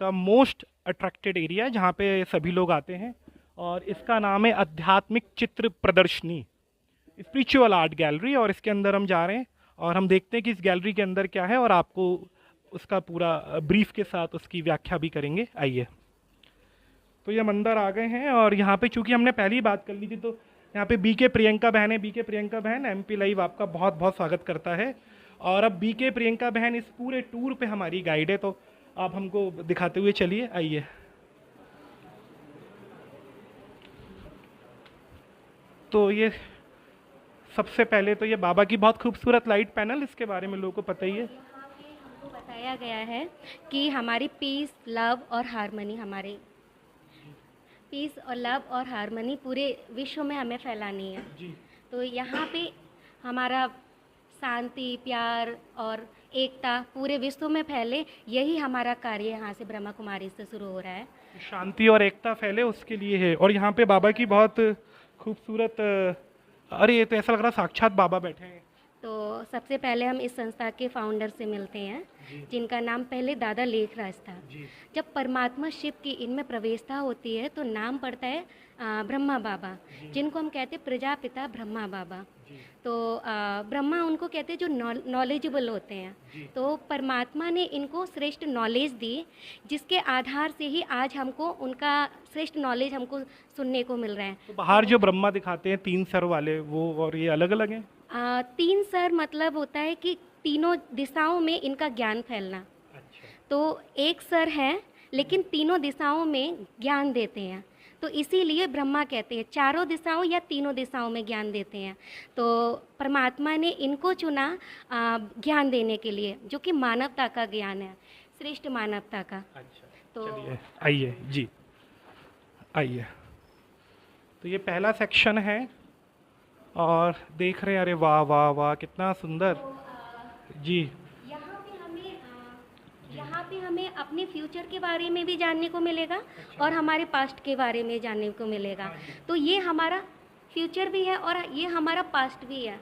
का most attracted area जहाँ पे सभी लोग आते हैं, और इसका नाम है आध्यात्मिक चित्र प्रदर्शनी, स्पिरिचुअल आर्ट गैलरी। और इसके अंदर हम जा रहे हैं और हम देखते हैं कि इस गैलरी के अंदर क्या है, और आपको उसका पूरा ब्रीफ के साथ उसकी व्याख्या भी करेंगे। आइए। तो ये हम अंदर आ गए हैं, और यहाँ पे चूंकि हमने पहली बात कर ली थी, तो यहाँ पे बीके प्रियंका बहन है। बीके प्रियंका बहन, एमपी लाइव आपका बहुत बहुत स्वागत करता है। और अब बीके प्रियंका बहन इस पूरे टूर पे हमारी गाइड है, तो आप हमको दिखाते हुए चलिए। आइए। तो ये सबसे पहले तो ये बाबा की बहुत खूबसूरत लाइट पैनल, इसके बारे में लोगों को पता ही है। यहाँ पे हमको बताया गया है कि हमारी पीस और लव और हारमनी पूरे विश्व में हमें फैलानी है। जी। तो यहाँ पे हमारा शांति, प्यार और एकता पूरे विश्व में फैले, यही हमारा कार्य यहाँ से ब्रह्मा कुमारी से शुरू हो रहा है। शांति और एकता फैले, उसके लिए है। और यहाँ पे बाबा की बहुत खूबसूरत, अरे ये तो ऐसा लग रहा साक्षात बाबा बैठे हैं। तो सबसे पहले हम इस संस्था के फाउंडर से मिलते हैं, जिनका नाम पहले दादा लेखराज था। जब परमात्मा शिव की इनमें प्रवेशता होती है तो नाम पड़ता है ब्रह्मा बाबा, जिनको हम कहते हैं प्रजापिता ब्रह्मा बाबा। तो ब्रह्मा उनको कहते हैं जो नॉलेजेबल होते हैं। तो परमात्मा ने इनको श्रेष्ठ नॉलेज दी, जिसके आधार से ही आज हमको उनका श्रेष्ठ नॉलेज हमको सुनने को मिल रहा है। तो बाहर जो ब्रह्मा दिखाते हैं 3 सर वाले, वो और ये अलग अलग हैं? 3 सर मतलब होता है कि तीनों दिशाओं में इनका ज्ञान फैलना। अच्छा। तो एक सर है लेकिन तीनों दिशाओं में ज्ञान देते हैं, तो इसीलिए ब्रह्मा कहते हैं चारों दिशाओं या तीनों दिशाओं में ज्ञान देते हैं। तो परमात्मा ने इनको चुना ज्ञान देने के लिए, जो कि मानवता का ज्ञान है, श्रेष्ठ मानवता का। अच्छा। तो चलिए आइए जी, आइए। तो ये पहला सेक्शन है, और देख रहे हैं, अरे वाह वाह वाह कितना सुंदर। जी। यहाँ पे हमें अपने फ्यूचर के बारे में भी जानने को मिलेगा और हमारे पास्ट के बारे में जानने को मिलेगा। तो ये हमारा फ्यूचर भी है और ये हमारा पास्ट भी है।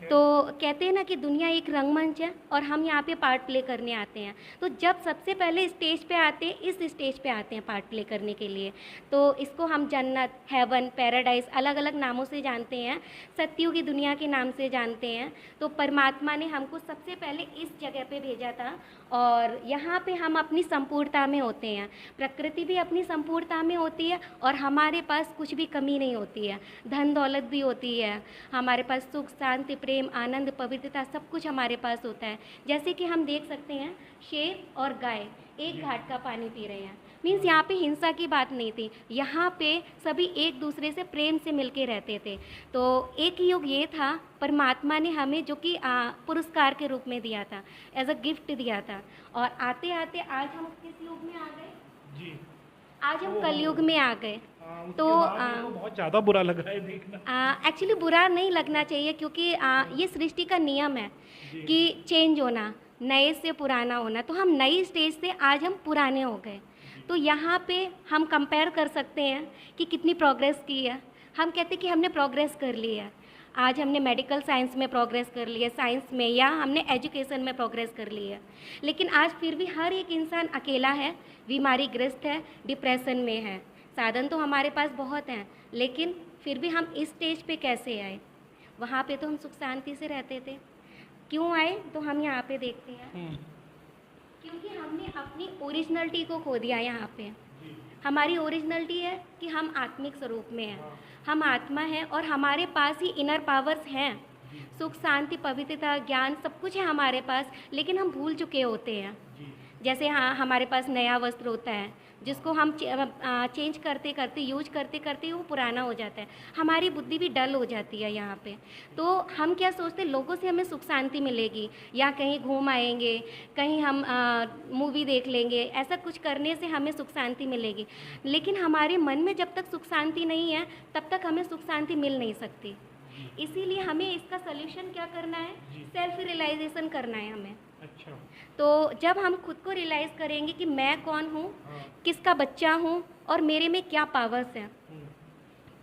तो कहते हैं ना कि दुनिया एक रंगमंच है और हम यहाँ पे पार्ट प्ले करने आते हैं। तो जब सबसे पहले स्टेज पे आते हैं, इस स्टेज पे आते हैं पार्ट प्ले करने के लिए। तो इसको हम जन्नत, हेवन, पैराडाइज अलग अलग नामों से जानते हैं, सत्युग की दुनिया के नाम से जानते हैं। तो परमात्मा ने हमको सबसे पहले इस जगह पे भेजा था, और यहाँ पे हम अपनी संपूर्णता में होते हैं। प्रकृति भी अपनी संपूर्णता में होती है और हमारे पास कुछ भी कमी नहीं होती है। धन दौलत भी होती है, हमारे पास सुख, शांति, प्रेम, आनंद, पवित्रता सब कुछ हमारे पास होता है। जैसे कि हम देख सकते हैं शेर और गाय एक घाट का पानी पी रहे हैं। मीन्स यहाँ पे हिंसा की बात नहीं थी, यहाँ पे सभी एक दूसरे से प्रेम से मिलके रहते थे। तो एक युग ये था, परमात्मा ने हमें जो कि पुरस्कार के रूप में दिया था, एज अ गिफ्ट दिया था। और आते आते आज हम किस युग में आ गए जी। आज हम कलयुग में आ गए। तो बहुत ज़्यादा बुरा लग रहा है देखना। एक्चुअली बुरा नहीं लगना चाहिए, क्योंकि ये सृष्टि का नियम है कि चेंज होना, नए से पुराना होना। तो हम नई स्टेज से आज हम पुराने हो गए। तो यहाँ पे हम कंपेयर कर सकते हैं कि कितनी प्रोग्रेस की है। हम कहते हैं कि हमने प्रोग्रेस कर ली है, आज हमने मेडिकल साइंस में प्रोग्रेस कर ली है, साइंस में, या हमने एजुकेशन में प्रोग्रेस कर ली है। लेकिन आज फिर भी हर एक इंसान अकेला है, बीमारी ग्रस्त है, डिप्रेशन में है। साधन तो हमारे पास बहुत हैं, लेकिन फिर भी हम इस स्टेज पे कैसे आए? वहाँ पे तो हम सुख शांति से रहते थे, क्यों आए? तो हम यहाँ पे देखते हैं, क्योंकि हमने अपनी ओरिजिनलिटी को खो दिया। यहाँ पे हमारी ओरिजिनलिटी है कि हम आत्मिक स्वरूप में हैं, हम आत्मा हैं और हमारे पास ही इनर पावर्स हैं। सुख, शांति, पवित्रता, ज्ञान सब कुछ है हमारे पास, लेकिन हम भूल चुके होते हैं। जैसे हाँ, हमारे पास नया वस्त्र होता है, जिसको हम चेंज करते करते, यूज करते करते वो पुराना हो जाता है। हमारी बुद्धि भी डल हो जाती है यहाँ पे। तो हम क्या सोचते हैं, लोगों से हमें सुख शांति मिलेगी, या कहीं घूम आएंगे, कहीं हम मूवी देख लेंगे, ऐसा कुछ करने से हमें सुख शांति मिलेगी। लेकिन हमारे मन में जब तक सुख शांति नहीं है, तब तक हमें सुख शांति मिल नहीं सकती। इसीलिए हमें इसका सल्यूशन क्या करना है? सेल्फ रियलाइजेशन करना है हमें। अच्छा। तो जब हम खुद को रियलाइज़ करेंगे कि मैं कौन हूँ, किसका बच्चा हूँ और मेरे में क्या पावर्स हैं,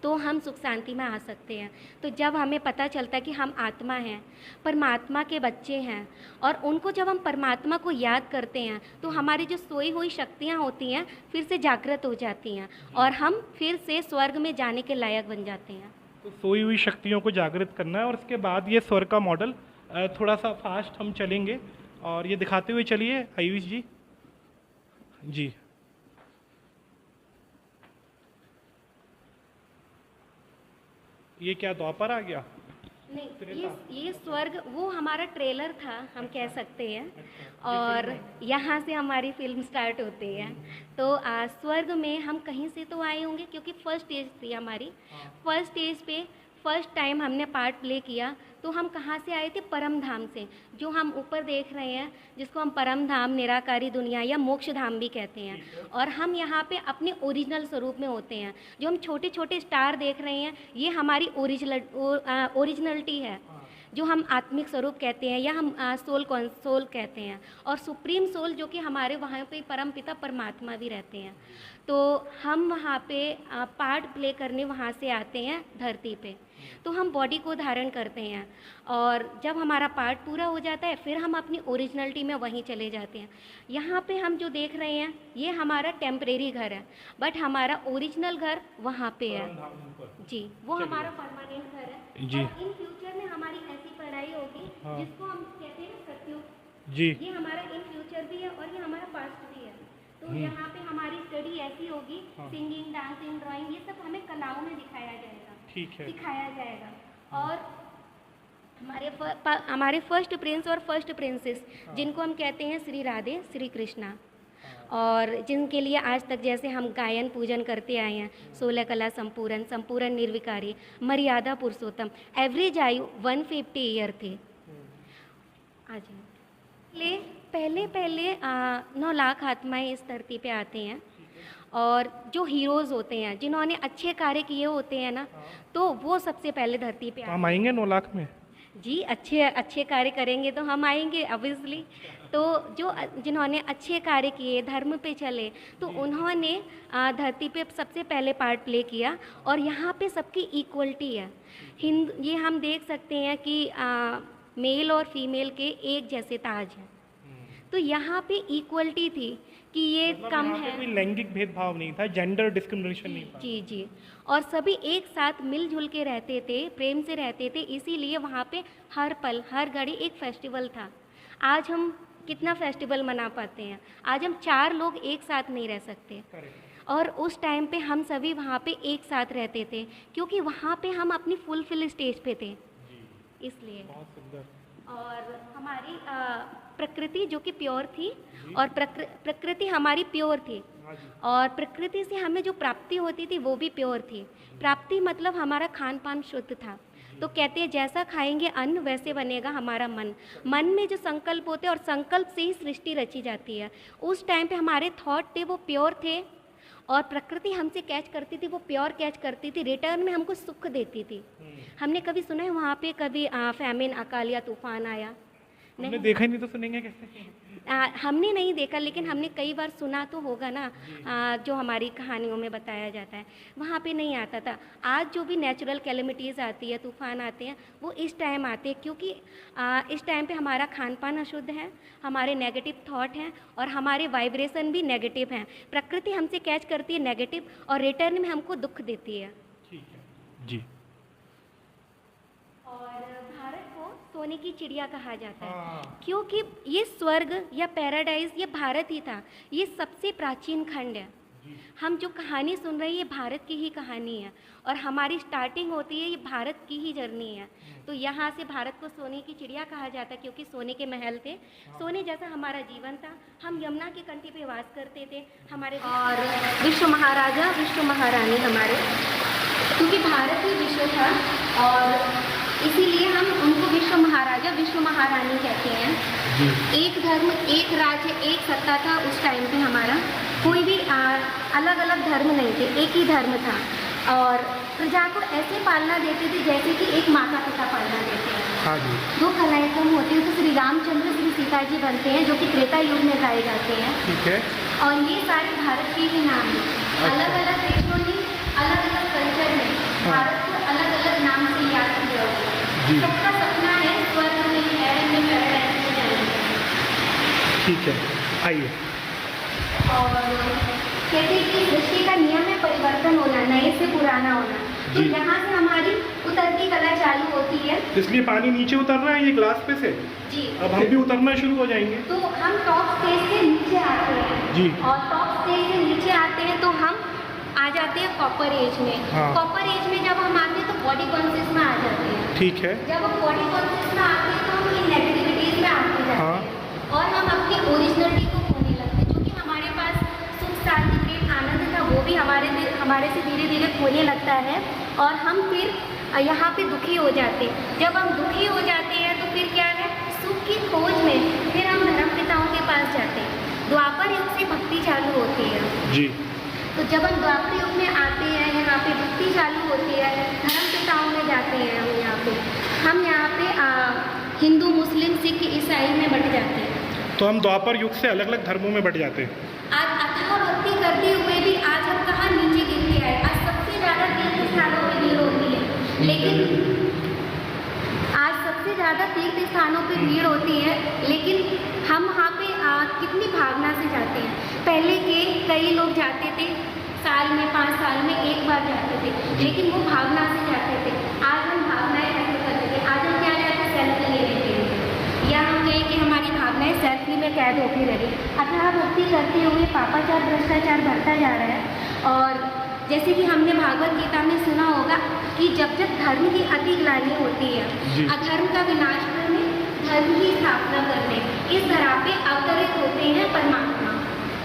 तो हम सुख शांति में आ सकते हैं। तो जब हमें पता चलता है कि हम आत्मा हैं, परमात्मा के बच्चे हैं, और उनको जब हम परमात्मा को याद करते हैं तो हमारी जो सोई हुई शक्तियाँ होती हैं फिर से जागृत हो जाती हैं और हम फिर से स्वर्ग में जाने के लायक बन जाते हैं। तो सोई हुई शक्तियों को जागृत करना है और उसके बाद ये स्वर्ग का मॉडल थोड़ा सा फास्ट हम चलेंगे और ये दिखाते हुए चलिए आयुष जी। जी ये क्या द्वापर आ गया? नहीं, ये स्वर्ग वो हमारा ट्रेलर था, हम कह सकते हैं, और यहाँ से हमारी फिल्म स्टार्ट होती है। तो स्वर्ग में हम कहीं से तो आए होंगे क्योंकि फर्स्ट स्टेज थी हमारी। फर्स्ट स्टेज पे फर्स्ट टाइम हमने पार्ट प्ले किया तो हम कहाँ से आए थे? परम धाम से, जो हम ऊपर देख रहे हैं जिसको हम परम धाम, निराकारी दुनिया या मोक्ष धाम भी कहते हैं। और हम यहाँ पे अपने ओरिजिनल स्वरूप में होते हैं। जो हम छोटे छोटे स्टार देख रहे हैं ये हमारी ओरिजिनलिटी है, जो हम आत्मिक स्वरूप कहते हैं या हम सोल कहते हैं। और सुप्रीम सोल जो कि हमारे वहाँ पे परम पिता परमात्मा भी रहते हैं। तो हम वहाँ पे पार्ट प्ले करने वहाँ से आते हैं धरती पे। तो हम बॉडी को धारण करते हैं और जब हमारा पार्ट पूरा हो जाता है फिर हम अपनी ओरिजिनलिटी में वहीं चले जाते हैं। यहाँ पे हम जो देख रहे हैं ये हमारा टेम्परेरी घर है, बट हमारा ओरिजिनल घर वहाँ पे है जी, वो हमारा परमानेंट घर है जी। और इन फ्यूचर में हमारी ऐसी पढ़ाई होगी जिसको हम कहते हैं सत्युग जी। ये हमारा इन फ्यूचर भी है और ये हमारा पास्ट भी है। तो यहाँ पे हमारी स्टडी ऐसी होगी, सिंगिंग, डांसिंग, ड्राइंग, ये सब हमें कलाओं में दिखाया जाएगा, ठीक है, सिखाया जाएगा। और हमारे फर्स्ट प्रिंस और फर्स्ट प्रिंसेस जिनको हम कहते हैं श्री राधे श्री कृष्णा, और जिनके लिए आज तक जैसे हम गायन पूजन करते आए हैं, 16 कला संपूर्ण, संपूर्ण निर्विकारी, मर्यादा पुरुषोत्तम, एवरेज आयु 150 ईयर थे। आज पहले 9 लाख आत्माएं इस धरती पे आते हैं और जो हीरोज़ होते हैं जिन्होंने अच्छे कार्य किए होते हैं ना, तो वो सबसे पहले धरती पे हम आएंगे 9 लाख में जी। अच्छे कार्य करेंगे तो हम आएंगे ऑब्वियसली। तो जो जिन्होंने अच्छे कार्य किए, धर्म पे चले, तो उन्होंने धरती पे सबसे पहले पार्ट प्ले किया। और यहाँ पे सबकी इक्वलिटी है। ये हम देख सकते हैं कि मेल और फीमेल के एक जैसे ताज हैं। तो यहाँ पे इक्वलिटी थी कि ये मतलब कम यहाँ पे है, कोई लैंगिक भेदभाव नहीं था, जेंडर डिस्क्रिमिनेशन नहीं था। जी जी। और सभी एक साथ मिलजुल के रहते थे, प्रेम से रहते थे, इसीलिए वहाँ पे हर पल हर घड़ी एक फेस्टिवल था। आज हम कितना फेस्टिवल मना पाते हैं? आज हम 4 लोग एक साथ नहीं रह सकते। और उस टाइम पे हम सभी वहाँ पे एक साथ रहते थे क्योंकि वहाँ पे हम अपनी फुलफिल स्टेज पे थे, इसलिए। बहुत सुंदर। और हमारी प्रकृति जो कि प्योर थी, और प्रकृति हमारी प्योर थी, और प्रकृति से हमें जो प्राप्ति होती थी वो भी प्योर थी। प्राप्ति मतलब हमारा खान पान शुद्ध था। तो कहते हैं जैसा खाएंगे अन्न वैसे बनेगा हमारा मन। मन में जो संकल्प होते हैं और संकल्प से ही सृष्टि रची जाती है। उस टाइम पे हमारे थॉट थे वो प्योर थे और प्रकृति हमसे कैच करती थी, वो प्योर कैच करती थी, रिटर्न में हमको सुख देती थी। हमने कभी सुना है वहाँ पे कभी फैमिन, अकाल या तूफान आया? हमने देखा ही नहीं तो सुनेंगे कैसे? हमने नहीं देखा, लेकिन हमने कई बार सुना तो होगा ना। जो हमारी कहानियों में बताया जाता है वहाँ पे नहीं आता था। आज जो भी नेचुरल कैलेमिटीज़ आती है, तूफान आते हैं, वो इस टाइम आते हैं क्योंकि इस टाइम पे हमारा खान पान अशुद्ध है, हमारे नेगेटिव थॉट हैं और हमारे वाइब्रेशन भी नेगेटिव हैं। प्रकृति हमसे कैच करती है नेगेटिव और रिटर्न में हमको दुख देती है। ठीक है जी। सोने की चिड़िया कहा जाता है क्योंकि ये स्वर्ग या पैराडाइज ये भारत ही था। ये सबसे प्राचीन खंड है। हम जो कहानी सुन रहे हैं ये भारत की ही कहानी है और हमारी स्टार्टिंग होती है, ये भारत की ही जर्नी है। तो यहाँ से भारत को सोने की चिड़िया कहा जाता है क्योंकि सोने के महल थे, सोने जैसा हमारा जीवन था। हम यमुना के कंठी पे वास करते थे हमारे, और विश्व महाराजा विश्व महारानी हमारे, क्योंकि भारत ही विश्व था और इसीलिए हम उनको विश्व महाराजा विश्व महारानी कहते हैं। एक धर्म, एक राज्य, एक सत्ता था उस टाइम पे हमारा। कोई भी अलग अलग धर्म नहीं थे, एक ही धर्म था और प्रजा को ऐसे पालना देते थे जैसे कि एक माता पिता पालना देते हैं। हाँ जी। 2 कलाएँ कम होती है तो श्री रामचंद्र श्री सीता जी बनते हैं जो कि त्रेता युग में गाए जाते हैं। ठीक है। और ये सारे भारत के ही नाम हैं। अलग अलग देशों में अलग अलग कल्चर में जी। सबका सपना है स्वर्ग में है में पैराडाइज में जाने का। ठीक है, आइए। और कहते हैं कि सृष्टि का नियम है परिवर्तन होना, नए से पुराना होना। तो जी। यहाँ से हमारी उतरती कला चालू होती है। इसलिए पानी नीचे उतर रहा है ये ग्लास पे से। जी। अब हम भी उतरना शुरू हो जाएंगे। तो हम टॉप स्टेज से नीचे आते हैं। जी। और टॉप स्टेज से नीचे आते हैं तो हम आ जाते हैं कॉपर एज में। हाँ। कॉपर एज में जब हम आते हैं तो बॉडी कॉन्शियस में आ जाते हैं। ठीक है। जब हम बॉडी कॉन्शियस में आते हैं तो हम इन नेगेटिविटीज में आते जाते हाँ। हैं और हम अपनी ओरिजिनलिटी को खोने लगते हैं। जो कि हमारे पास सुख शांति प्रेम आनंद था वो भी हमारे से धीरे धीरे खोने लगता है और हम फिर यहाँ पे दुखी हो जाते हैं। जब हम दुखी हो जाते हैं तो फिर क्या है, सुख की खोज में फिर हम धर्म पिताओं के पास जाते हैं। द्वापर युग से भक्ति चालू होती है। जी। तो जब हम द्वापर युग में आते हैं यहाँ पे भक्ति चालू होती है, धर्म पिताओं में जाते हैं हम यहाँ पे हिंदू मुस्लिम सिख ईसाई में बट जाते हैं। तो हम द्वापर युग से अलग अलग धर्मों में बट जाते हैं। आज अथाह भक्ति करते हुए भी आज हम कहाँ नीचे गिरते आए। आज सबसे ज़्यादा तीर्थ स्थानों में भीड़ होती है, लेकिन आज सबसे ज़्यादा तीर्थ स्थानों पे भीड़ होती है, लेकिन हम वहाँ पे कितनी भावना से जाते हैं। पहले के कई लोग जाते थे साल में 5 साल में एक बार जाते थे, लेकिन वो भावना से जाते थे। आज हम भावनाएं नहीं करते थे। आज हम क्या जाते सेल्फी ले लेते हैं या हम कहें कि हमारी भावनाएं सेल्फी में कैद होती रही। अतः भक्ति करते हुए पापाचार भ्रष्टाचार बढ़ता जा रहा है। और जैसे कि हमने भागवत गीता में सुना होगा कि जब जब धर्म की अति ग्लानि होती है, अधर्म का विनाश करने धर्म की स्थापना करने इस धरा पे अवतरित होते हैं परमात्मा।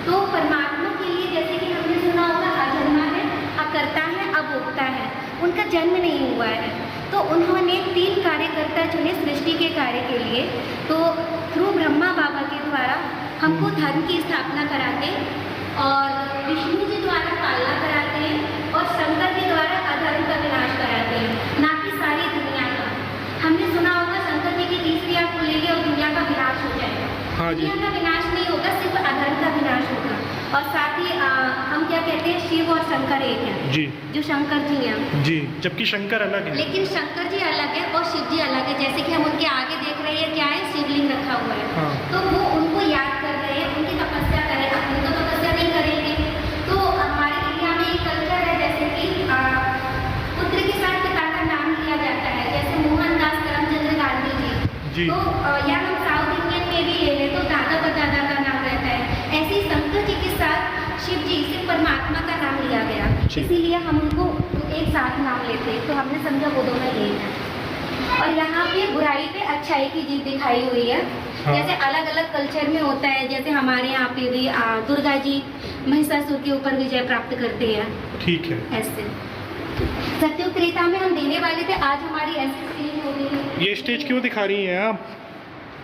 तो परमात्मा के लिए जैसे कि हमने सुना होगा अजन्मा है, अकर्ता है, अभोक्ता है, उनका जन्म नहीं हुआ है। तो उन्होंने 3 कार्यकर्ता चुने सृष्टि के कार्य के लिए। तो थ्रू ब्रह्मा बाबा के द्वारा हमको धर्म की स्थापना कराते और विष्णु जी द्वारा पालना कराते हैं और शंकर के द्वारा अधर्म का विनाश कराते हैं, ना कि सारी दुनिया का। हमने सुना होगा शंकर जी की तीसरी आँख खुलेगी और दुनिया का विनाश हो जाएगा। हाँ जी। दुनिया का विनाश नहीं होगा, सिर्फ अधर्म का विनाश होगा। और साथ ही हम क्या कहते हैं, शिव और शंकर एक हैं जी, जो शंकर जी हैं जी, जबकि शंकर अलग है। लेकिन शंकर जी अलग है और शिव जी अलग है। जैसे कि हम उनके आगे देख रहे हैं क्या है, शिवलिंग रखा हुआ है। हाँ। तो वो उनको याद कर रहे हैं, उनकी तपस्या कर रहे हैं। अपनी तो तपस्या नहीं करेंगे। तो हमारे इंडिया में एक कल्चर है जैसे कि पुत्र के साथ पिता का नाम लिया जाता है, जैसे मोहनदास करमचंद गांधी जी। तो या हम साउथ इंडियन में भी ले लें तो दादा परदादा का नाम रहता है। ऐसे ही शंकर जी के साथ शिव जी से परमात्मा का नाम लिया गया, इसीलिए हम उनको एक साथ नाम लेते हैं। तो हमने समझा वो दोनों यही है। और यहाँ पे बुराई पे अच्छाई की जीत दिखाई हुई है। हाँ। जैसे अलग अलग कल्चर में होता है, जैसे हमारे यहाँ पे भी दुर्गा जी महिषासुर के ऊपर विजय प्राप्त करते हैं। ठीक है। ऐसे सत्युग त्रेता में हम देने वाले थे, आज हमारी ऐसी स्टेज हो गई है। ये स्टेज क्यों दिखा रही हैं आप?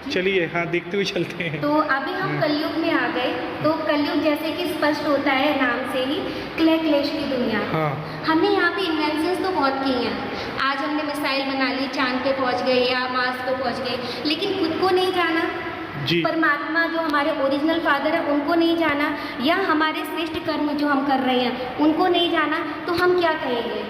चलिए, हाँ, देखते हुए चलते हैं। तो अभी हम कलयुग में आ गए। तो कलयुग जैसे कि स्पष्ट होता है नाम से ही, क्लह क्लेश की दुनिया। हाँ। हमने यहाँ पे इन्वेंशंस तो बहुत की हैं। आज हमने मिसाइल बना ली, चांद पे पहुँच गए या मार्स पे पहुँच गए, लेकिन खुद को नहीं जाना। जी। परमात्मा जो हमारे ओरिजिनल फादर है उनको नहीं जाना, या हमारे श्रेष्ठ कर्म जो हम कर रहे हैं उनको नहीं जाना, तो हम क्या कहेंगे?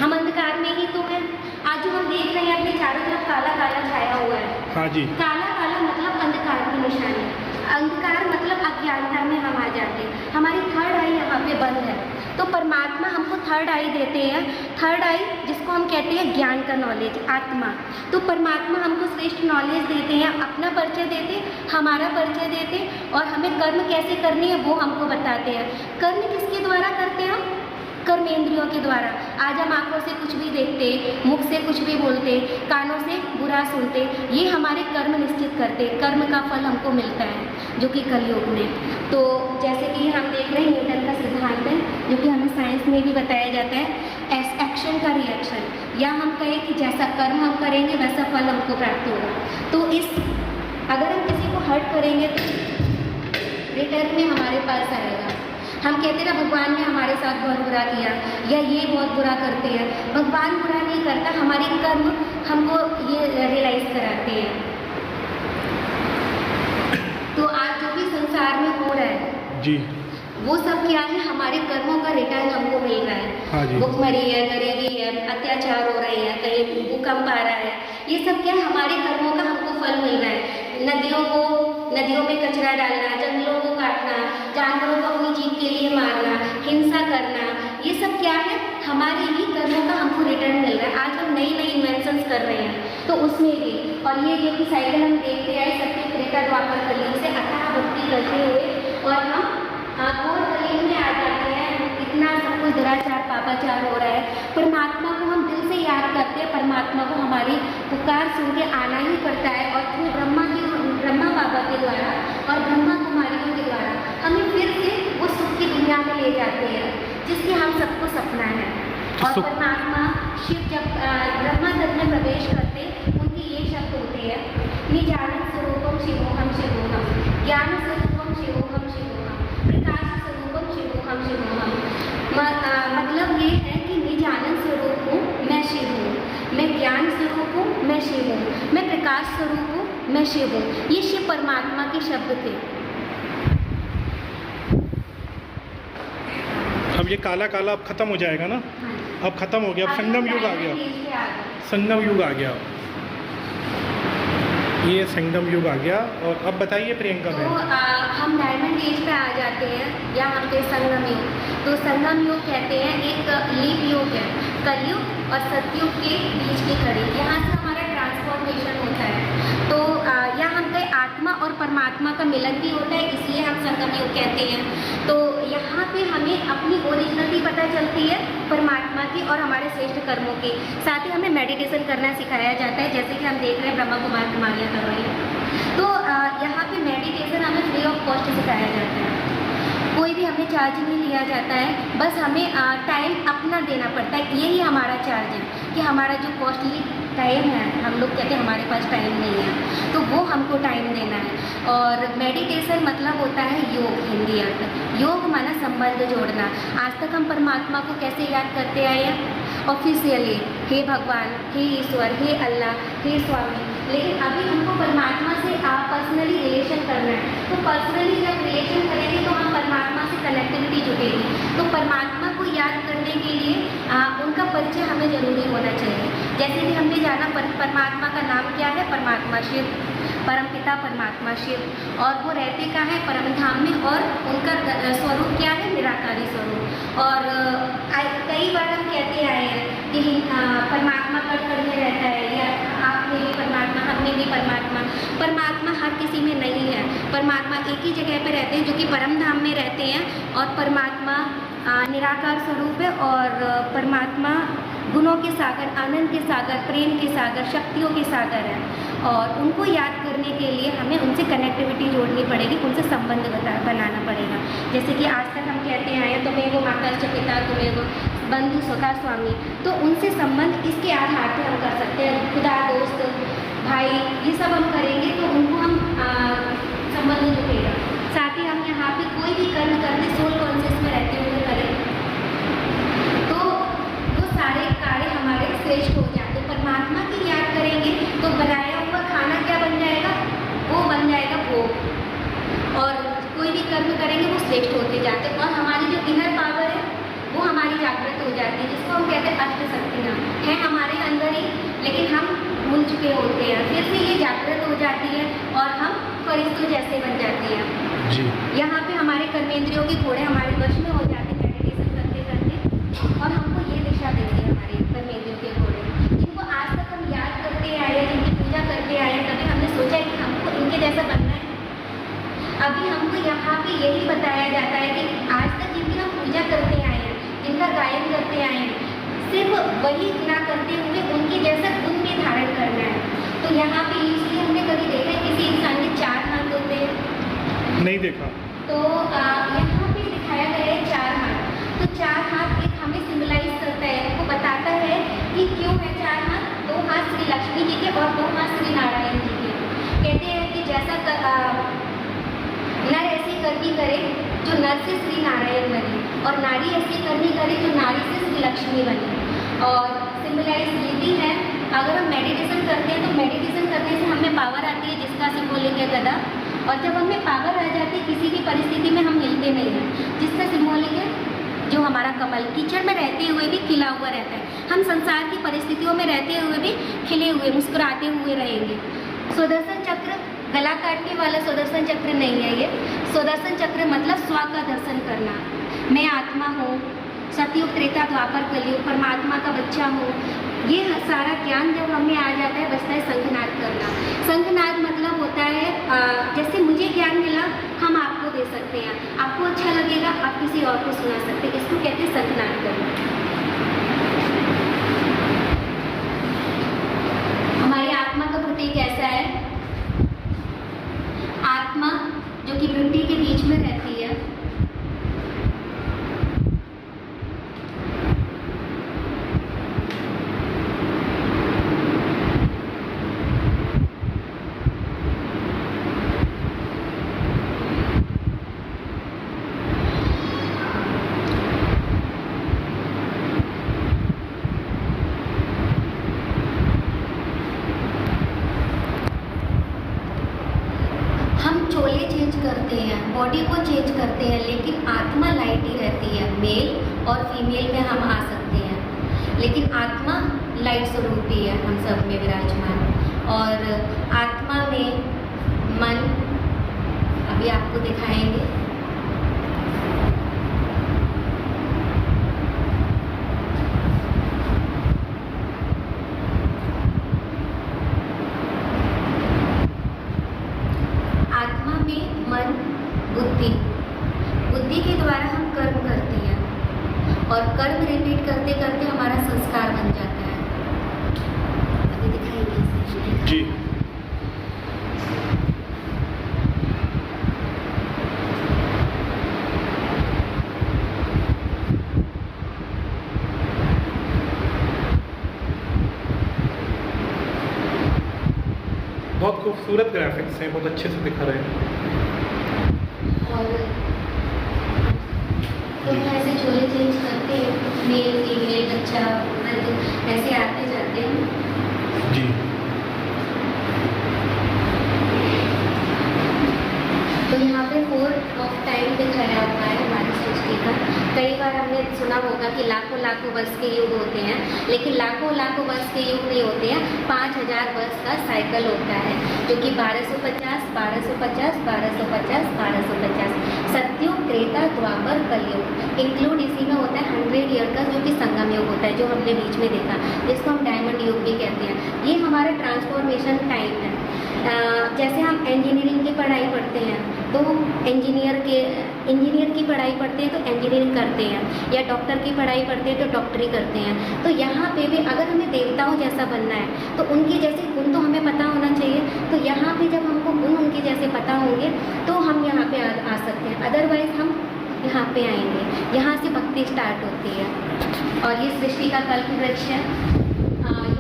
हम अंधकार में ही तो हैं। आज जो हम देख रहे हैं अपने चारों तरफ काला काला छाया हुआ है। हाँ जी। काला काला मतलब अंधकार की निशानी। अंधकार मतलब अज्ञानता में हम आ जाते हैं। हमारी थर्ड आई यहाँ पे बंद है। तो परमात्मा हमको थर्ड आई देते हैं। थर्ड आई जिसको हम कहते हैं ज्ञान का नॉलेज, आत्मा। तो परमात्मा हमको श्रेष्ठ नॉलेज देते हैं, अपना परिचय देते, हमारा परिचय देते और हमें कर्म कैसे करनी है वो हमको बताते हैं। कर्म किसके द्वारा करते हैं हम? कर्मेंद्रियों के द्वारा। आज हम आँखों से कुछ भी देखते, मुख से कुछ भी बोलते, कानों से बुरा सुनते, ये हमारे कर्म निश्चित करते। कर्म का फल हमको मिलता है जो कि कलयुग में। तो जैसे कि हम देख रहे हैं न्यूटन का सिद्धांत है, जो कि हमें साइंस में भी बताया जाता है, एक्शन का रिएक्शन, या हम कहें कि जैसा कर्म हम करेंगे वैसा फल हमको प्राप्त होगा। तो अगर हम किसी को हर्ट करेंगे तो रिटर्न में हमारे पास आएगा। हम कहते ना भगवान ने हमारे साथ बहुत बुरा किया या ये बहुत बुरा करते हैं। भगवान बुरा नहीं करता, हमारे कर्म हमको ये रियलाइज कराते हैं। तो आज जो भी संसार में हो रहा है जी, वो सब क्या है, हमारे कर्मों का रिटर्न हमको मिल रहा है। हाँ जी। भुखमरी है, गरीबी है, अत्याचार हो रहे हैं, कहीं रही हूँ, भूकंप आ रहा है, ये सब क्या है, हमारे कर्मों का हमको फल मिल रहा है। नदियों में कचरा डालना, जंगलों को काटना, जानवरों को अपनी जीत के लिए मारना, हिंसा करना, ये सब क्या है, हमारे ही कर्मों का हमको रिटर्न मिल रहा है। आज हम नई नई इन्वेंशंस कर रहे हैं, तो उसमें भी, और ये जो कि साइकिल हम देखते आए सबके त्रेता द्वापर कलयुग से अथाह भक्ति करते हुए, और हम घोर कलयुग में आ जाते हैं। इतना सब कुछ दुराचार पापाचार हो रहा है, परमात्मा को हम दिल से याद करते हैं, परमात्मा को हमारी पुकार सुन के आना ही पड़ता है, और फिर ब्रह्मा बाबा के द्वारा और ब्रह्मा कुमारियों के द्वारा हमें फिर से वो सुख की दुनिया में ले जाते हैं जिसकी हम सबको सपना है। और परमात्मा शिव जब ब्रह्मा तत्व में प्रवेश करते, उनके ये शब्द होते हैं, निजानन स्वरूपम शिवोहम शिवोहम, ज्ञान स्वरूपम शिवोहम शिवोहम, प्रकाश स्वरूपम शिवोहम शिवोहम। मतलब ये है कि निजानन स्वरूप हूँ, मैं शिव हूँ, मैं ज्ञान स्वरूप हूँ, मैं शिव हूँ, मैं प्रकाश स्वरूप हूँ, मैं शिव हूँ। ये शिव परमात्मा के शब्द थे। अब ये काला काला अब खत्म हो जाएगा ना? अब खत्म हो गया, अब संगम युग आ गया, संगम युग आ गया, ये संगम युग आ गया। और अब बताइए प्रियंका तो बहन, हम डायमंड एज पे आ जाते हैं, या हम पे संगम युग। तो संगम युग कहते हैं एक लीप युग है, कलयुग और सतयुग के बीच की कड़ी, यहाँ से हमारा ट्रांसफॉर्मेशन होता है। तो यहाँ हम पे आत्मा और परमात्मा का मिलन भी होता है, इसलिए हम संगम युग कहते हैं। तो यहाँ पे हमें अपनी ओरिजिनलिटी पता चलती है परमात्मा की और हमारे श्रेष्ठ कर्मों की। साथ ही हमें मेडिटेशन करना सिखाया जाता है, जैसे कि हम देख रहे हैं ब्रह्मा कुमार कुमारियाँ कर रही हैं। तो यहाँ पे मेडिटेशन हमें फ्री ऑफ कॉस्ट सिखाया जाता है, कोई भी हमें चार्ज नहीं लिया जाता है, बस हमें टाइम अपना देना पड़ता है। यही हमारा चार्ज है कि हमारा जो कॉस्टली टाइम है, हम लोग कहते हैं हमारे पास टाइम नहीं है, तो वो हमको टाइम देना है। और मेडिटेशन मतलब होता है योग, हिंदी अर्थ। योग माना संबंध जोड़ना। आज तक हम परमात्मा को कैसे याद करते आए हैं? ऑफिशियली, हे भगवान, हे ईश्वर, हे अल्लाह, हे स्वामी। लेकिन अभी हमको परमात्मा से पर्सनली रिलेशन करना है। तो पर्सनली जब रिलेशन करेंगे तो हम परमात्मा से कनेक्टिविटी जुटेगी। तो परमात्मा को याद करने के लिए उनका परिचय हमें जरूरी होना चाहिए। जैसे कि हमने जाना परमात्मा का नाम क्या है? परमात्मा शिव, परमपिता परमात्मा शिव। और वो रहते कहाँ है? परम धाम में। और उनका स्वरूप क्या है? निराकारी स्वरूप। और कई बार हम कहते आए हैं कि परमात्मा कण कण में रहता है, या आपने भी परमात्मा, हमने भी परमात्मा। परमात्मा हर किसी में नहीं है। परमात्मा एक ही जगह पे रहते हैं, जो कि परम धाम में रहते हैं। और परमात्मा निराकार स्वरूप है। और परमात्मा गुणों के सागर, आनंद के सागर, प्रेम के सागर, शक्तियों के सागर है। और उनको याद करने के लिए हमें उनसे कनेक्टिविटी जोड़नी पड़ेगी, उनसे संबंध बनाना पड़ेगा। जैसे कि आज तक हम कहते आए हैं, तुम्हें वो माता च पिता, तुम्हें वो बंधु सखा स्वामी। तो उनसे संबंध इसके आधार पर हम कर सकते हैं। खुदा, दोस्त, भाई, ये सब हम करेंगे तो उनको हम संबंध जुटेगा। साथ ही हम यहाँ पे कोई भी कर्म करते सोल कॉन्शियस में रहते हुए करें तो वो सारे कार्य हमारे श्रेष्ठ हो जाते। परमात्मा की याद करेंगे तो बनाया हुआ खाना क्या बन जाएगा? वो बन जाएगा भोग। और कोई भी कर्म करेंगे वो श्रेष्ठ होते जाते। और हमारी जो इनर पावर है वो हमारी जागृत हो जाती है, जिसको हम कहते हैं अष्ट शक्तियाँ हैं हमारे अंदर ही, लेकिन हम भूल चुके होते हैं। फिर से ये जागृत हो जाती है और हम फरिश्तों जैसे बन जाते हैं जी। यहाँ पे हमारे कर्मेंद्रियों के घोड़े हमारे वश में हो जाते हैं मेडिटेशन करते करते, और हमको ये दिशा देते हैं हमारे कर्मेंद्रियों के घोड़े, जिनको आज तक हम याद करते आए हैं, जिनकी पूजा करते आए हैं। कभी हमने सोचा है कि हमको इनके जैसा बनना है? अभी हमको यहाँ पे यही बताया जाता है कि आज तक जिनकी हम पूजा करते आए हैं, जिनका गायन करते आए हैं, सिर्फ वही ना करते हुए उनके जैसा गुण में धारण करना है। तो यहाँ पे यूजली हमने कभी देखा है किसी इंसान के 4 हाथ होते हैं? नहीं देखा। तो यहाँ पे दिखाया गया है 4 हाथ। तो 4 हाथ एक हमें सिम्बलाइज करता है, हमको बताता है कि क्यों है 4 हाथ। 2 हाथ श्री लक्ष्मी जी के और 2 हाथ श्री नारायण जी के। कहते हैं कि जैसा नर ऐसी करनी करे जो नर से श्री नारायण बने, और नारी ऐसी करनी करे जो नारी से श्री लक्ष्मी बने। और सिम्बलाइज ये भी है, अगर हम मेडिटेशन करते हैं तो मेडिटेशन करने से हमें पावर आती है, जिसका सिंबॉलिक है गदा। और जब हमें पावर आ जाती है किसी भी परिस्थिति में हम हिलते नहीं हैं, जिसका सिंबॉलिक है जो हमारा कमल, कीचड़ में रहते हुए भी खिला हुआ रहता है। हम संसार की परिस्थितियों में रहते हुए भी खिले हुए, मुस्कुराते हुए रहेंगे। सुदर्शन चक्र गला काटने वाला सुदर्शन चक्र नहीं है ये। सुदर्शन चक्र मतलब स्व का दर्शन करना। मैं आत्मा हूँ, सतयुग त्रेता द्वापर कलयुग परमात्मा का बच्चा हूँ। ये सारा ज्ञान जब हमें आ जाता है, बचता है शंखनाद करना। शंखनाद मतलब होता है जैसे मुझे ज्ञान मिला, हम आपको दे सकते हैं, आपको अच्छा लगेगा, आप किसी और को सुना सकते हैं। इसको कहते हैं शंखनाद करना। हमारी आत्मा का प्रतीक ऐसा है, आत्मा जो कि वृत्ति के बीच में रहती है। चोले चेंज करते हैं, बॉडी को चेंज करते हैं, लेकिन आत्मा लाइट ही रहती है। मेल और फीमेल में हम आ सकते हैं, लेकिन आत्मा लाइट स्वरूप ही है हम सब में विराजमान। और आत्मा में मन अभी आपको दिखाएंगे। मन, बुद्धि के द्वारा हम कर्म करते हैं और कर्म रिपीट करते करते हमारा संस्कार बन जाता है। अभी दिखाइए जी। बहुत खूबसूरत ग्राफिक्स हैं, बहुत अच्छे से दिखा रहे हैं। और तो ऐसे चोले चेंज करते हैं, मेल फीमेल बच्चा वृद्ध ऐसे आते जाते हैं जी। तो यहाँ पे 4 ऑफ टाइम दिखाया हुआ है हमारी सृष्टि का। कई बार हमने सुना होगा कि लाखों लाखों वर्ष के युग होते हैं, लेकिन लाखों लाखों वर्ष के युग नहीं होते हैं। 5000 वर्ष का साइकिल होता है, जो कि 1250, 1250, 1250, 1250 सतयुग त्रेता द्वापर कलयुग इंक्लूड इसी में होता है 100 ईयर का, जो कि संगम युग होता है, जो हमने बीच में देखा, जिसको हम डायमंड युग भी कहते हैं। ये हमारा ट्रांसफॉर्मेशन टाइम है। जैसे हम इंजीनियरिंग की पढ़ाई पढ़ते हैं तो इंजीनियर की पढ़ाई पढ़ते हैं तो इंजीनियरिंग करते हैं, या डॉक्टर की पढ़ाई पढ़ते हैं तो डॉक्टरी करते हैं। तो यहाँ पे भी अगर हमें देवताओं जैसा बनना है तो उनके जैसे गुण तो हमें पता होना चाहिए। तो यहाँ पे जब हमको गुण उनके जैसे पता होंगे तो हम यहाँ पे आ सकते हैं, अदरवाइज हम यहाँ पे आएंगे। यहाँ से भक्ति स्टार्ट होती है। और ये सृष्टि का कल्प वृक्ष है।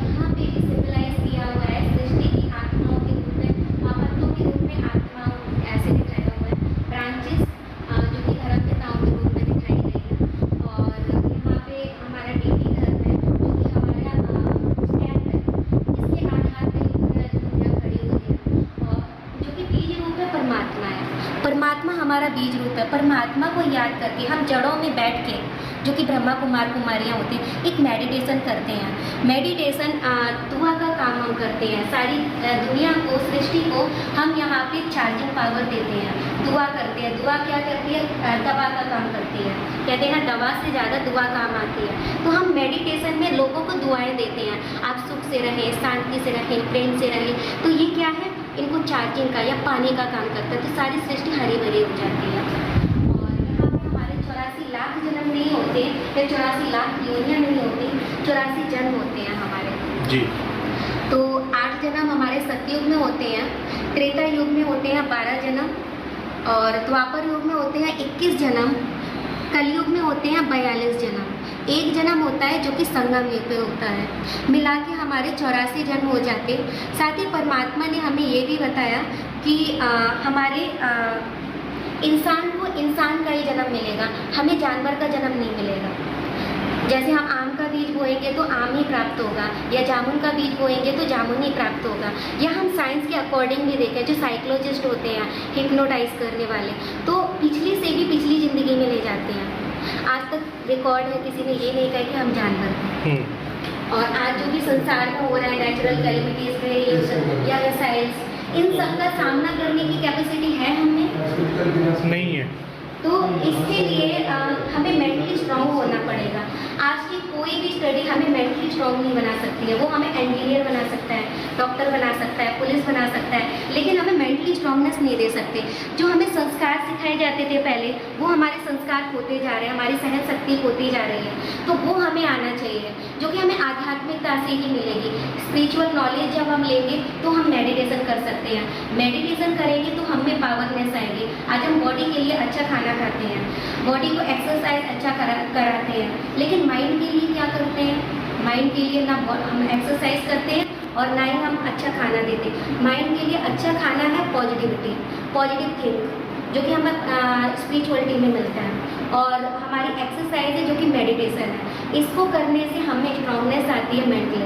यहाँ पे सिम्बलाइज किया हुआ है सृष्टि की आत्माओं के रूप में, पत्तों के रूप में आत्माओं ऐसे दिखाया हुआ है। ब्रांचेस जो कि धर्मपिताओं के रूप में दिखाई गई है। और यहाँ पे हमारा डीपी धर्म है, जो कि हमारा स्टैम्प है, इसके आधार पर पूरा दुनिया खड़ी हुई है। और जो कि बीज रूप है परमात्मा है। परमात्मा हमारा बीज रूप है। परमात्मा को याद करके हम जड़ों में बैठ के, जो कि ब्रह्मा कुमार कुमारियाँ होती हैं, एक मेडिटेशन करते हैं। मेडिटेशन दुआ का काम हम करते हैं। सारी दुनिया को, सृष्टि को हम यहाँ पे चार्जिंग पावर देते हैं, दुआ करते हैं। दुआ क्या करती है? दवा का काम करती है। कहते हैं दवा से ज़्यादा दुआ काम आती है। तो हम मेडिटेशन में लोगों को दुआएं देते हैं, आप सुख से रहें, शांति से रहें, प्रेम से रहें। तो ये क्या है? इनको चार्जिंग का या पानी का काम करता है। तो सारी सृष्टि हरी भरी हो जाती है। और यहाँ पे हमारे 84 लाख जन्म नहीं होते, या 84 लाख योनियाँ नहीं होती, 84 जन्म होते हैं हमारे जी। तो 8 जन्म हमारे सतयुग में होते हैं, त्रेता युग में होते हैं 12 जन्म, और द्वापर युग में होते हैं 21 जन्म, कलयुग में होते हैं 42 जन्म। एक जन्म होता है जो कि संगम युग पे होता है। मिला के हमारे 84 जन्म हो जाते। साथ ही परमात्मा ने हमें ये भी बताया कि हमारे इंसान को इंसान का ही जन्म मिलेगा, हमें जानवर का जन्म नहीं मिलेगा। जैसे हम आम का बीज बोएंगे तो आम ही प्राप्त होगा, या जामुन का बीज बोएंगे तो जामुन ही प्राप्त होगा। या हम साइंस के अकॉर्डिंग भी देखें, जो साइकोलॉजिस्ट होते हैं, हिप्नोटाइज करने वाले, तो पिछली से भी पिछली ज़िंदगी में ले जाते हैं। आज तक रिकॉर्ड है, किसी ने ये नहीं कहा कि हम जानवर हैं। और आज जो भी संसार में हो रहा है, नेचुरल कैलेमिटीज में या मिसाइल्स, इन सब का सामना करने की कैपेसिटी है हमें? नहीं है। तो इसके लिए हमें मेंटली स्ट्रांग होना पड़ेगा। आज की कोई भी स्टडी हमें मेंटली स्ट्रांग नहीं बना सकती है। वो हमें इंजीनियर बना सकता है, डॉक्टर बना सकता है, पुलिस बना सकता है, लेकिन हमें मेंटली स्ट्रांगनेस नहीं दे सकते। जो हमें संस्कार सिखाए जाते थे पहले, वो हमारे संस्कार खोते जा रहे हैं, हमारी सहन शक्ति खोती जा रही है। तो वो हमें आना चाहिए, जो कि हमें आध्यात्मिकता से ही मिलेगी। स्पिरिचुअल नॉलेज जब हम लेंगे तो हम मेडिटेशन कर सकते हैं। मेडिटेशन करेंगे तो हम में पावरनेस आएगी। आज हम बॉडी के लिए अच्छा खाना खाते हैं, बॉडी को एक्सरसाइज अच्छा कराते हैं, लेकिन माइंड के लिए क्या करते हैं? माइंड के लिए ना हम एक्सरसाइज करते हैं और ना ही हम अच्छा खाना देते हैं। माइंड के लिए अच्छा खाना है पॉजिटिविटी, पॉजिटिव थिंक, जो कि हमें स्पिरिचुअलिटी में मिलता है, और हमारी एक्सरसाइज है जो कि मेडिटेशन है। इसको करने से हमें स्ट्रांगनेस आती है मेंटली।